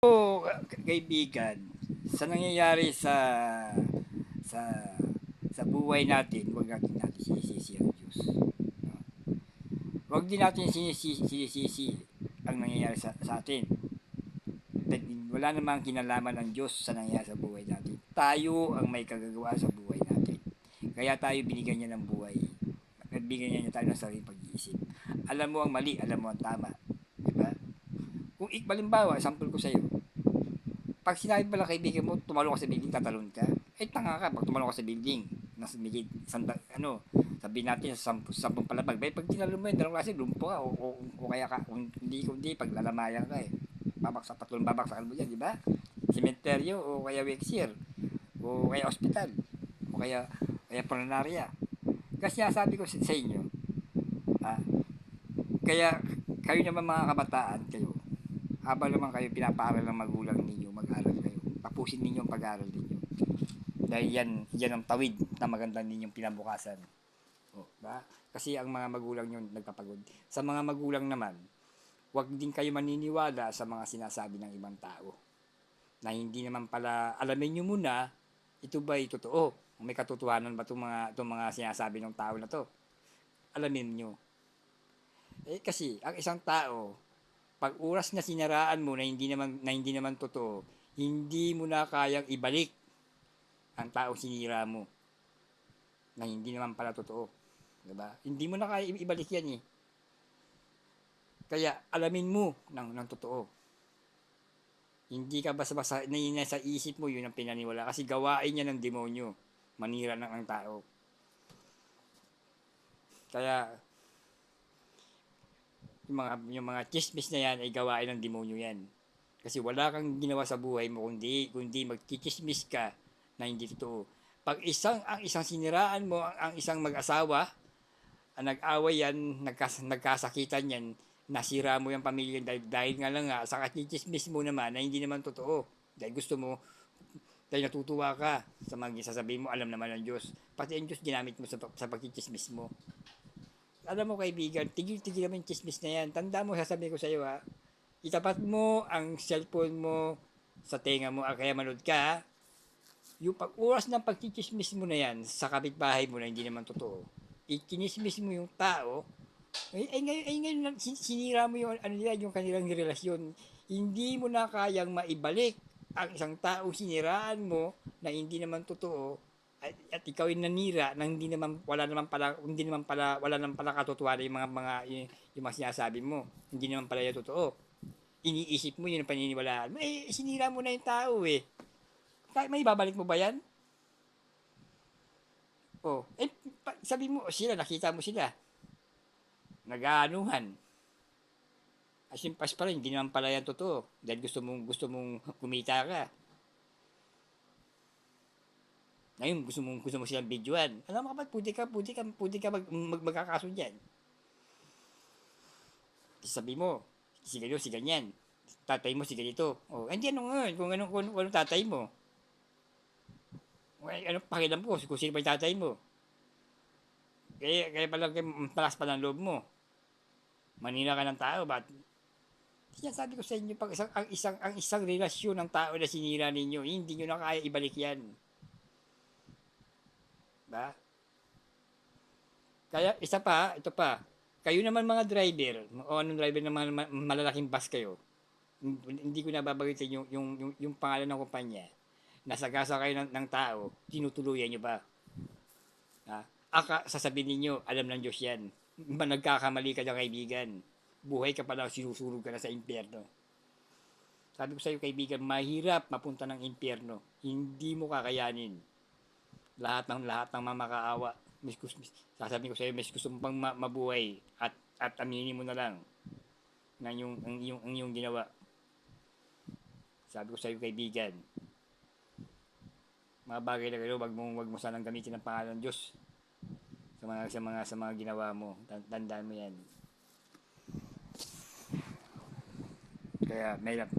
Oo, kaibigan, sa nangyayari sa sa buhay natin, huwag natin sinisisi ang Diyos. No? Huwag din natin sinisisi ang nangyayari sa atin. Wala namang kinalaman ng Diyos sa nangyayari sa buhay natin. Tayo ang may kagagawa sa buhay natin. Kaya tayo binigyan niya ng buhay. Nagbigyan niya tayo ng sariling pag-iisip. Alam mo ang mali, alam mo ang tama. Diba? Kung balimbawa, sample ko sa iyo, pag sinabi pala kaibigan mo, tumalo ka sa building, tatalon ka, eh tanga ka pag tumalo ka sa building. Nasa bigid, sabihin natin sa sampung palapag. Bay, pag tinalo mo yun, dalawang klase, lumpo ka, o kaya ka, kung hindi, pag lalamayan ka eh. Babaksakan mo yan, di ba? Sementeryo, o kaya wexier, o kaya ospital, o kaya planarya. Kasi sabi ko sa inyo, ah, kaya kayo naman mga kabataan, kayo, habang naman kayo pinapaaral ng magulang ninyo, mag-aral kayo. Tapusin ninyo ang pag-aaral ninyo. Dahil yan ang tawid na maganda ninyong pinabukasan. O, ba? Kasi ang mga magulang nyo nagpapagod. Sa mga magulang naman, huwag din kayo maniniwala sa mga sinasabi ng ibang tao. Na hindi naman pala, alamin nyo muna, ito ba'y totoo? May katotohanan ba itong mga sinasabi ng tao na to? Alamin nyo. Eh kasi, ang isang tao, pag oras na sinaraan mo na hindi naman totoo, hindi mo na kayang ibalik ang tao sinira mo na hindi naman pala totoo. Diba? Hindi mo na kaya ibalik yan eh. Kaya alamin mo ng totoo. Hindi ka basta-basta na sa isip mo yun ang pinaniwala kasi gawain niya ng demonyo. Manira ng ang tao. Kaya yung mga chismis na yan ay gawain ng demonyo yan. Kasi wala kang ginawa sa buhay mo kundi magchichismis ka na hindi totoo. Pag ang isang siniraan mo ang isang mag-asawa, nag-away yan, nagkasakitan yan, nasira mo yung pamilya dahil nga lang nga sa kachichismis mo naman na hindi naman totoo. Dahil gusto mo, dahil natutuwa ka sa mga sasabihin mo, alam naman ng Diyos. Pati ang Diyos ginamit mo sa pagchichismis mo. Alam mo kaibigan, tigil-tigil naman yung chismis na yan. Tanda mo, sasabihin ko sa iyo ha, itapat mo ang cellphone mo sa tenga mo, kaya manood ka, yung pag-oras ng pagchichismis mo na yan sa kapitbahay mo na hindi naman totoo, ikinismis mo yung tao, ngayon sinira mo yung ano nila, yung kanilang relasyon. Hindi mo na kayang maibalik ang isang tao siniraan mo na hindi naman totoo at ikaw ay nanira nang wala naman pala katotohanan yung mga sinasabi mo. Hindi naman pala yung totoo. Iniisip mo yun ang paniniwalaan mo. Eh, sinira mo na yung tao eh. May babalik mo ba yan? Oh, eh, sabi mo, nakita mo sila. Nag-aanuhan. Asimpas pa rin, hindi naman pala yan totoo. Dahil gusto mong kumita ka. Ngayon, gusto mo silang videoan. Alam mo kapag pwede ka magkakaso dyan. Sabi mo, si ganito, si ganyan. Tatay mo si ganito. Oh, hindi ano nga, kung anong tatay mo. Anong pakialam ko kung sino pa yung tatay mo. Kaya pala malakas pa ng loob mo. Manila ka ng tao, sabi ko sa inyo, pag ang isang relasyon ng tao na sinira ninyo, hindi nyo na kaya ibalik yan. Ba? Kaya ito pa, kayo naman mga driver, o anong driver ng mga malalaking bus kayo, hindi ko nababagitin yung pangalan ng kumpanya, nasagasa kayo ng tao, tinutuluyan nyo ba? Ha? Sasabihin ninyo, alam ng Diyos yan. Nagkakamali ka na kaibigan. Buhay ka pala, sinusunog ka na sa impyerno. Sabi ko sa iyo kaibigan, mahirap mapunta ng impyerno. Hindi mo kakayanin. Lahat ng mamakaawa. Sasabihin ko sa iyo, mas gusto mo pang mabuhay at aminin mo na lang na yung ginawa. Sabi ko sa iyo kaibigan, mga bagay na kayo, wag mo sanang gamitin ang pangalan ng Diyos sa mga ginawa mo. Tandaan mo yan. Kaya mahirap.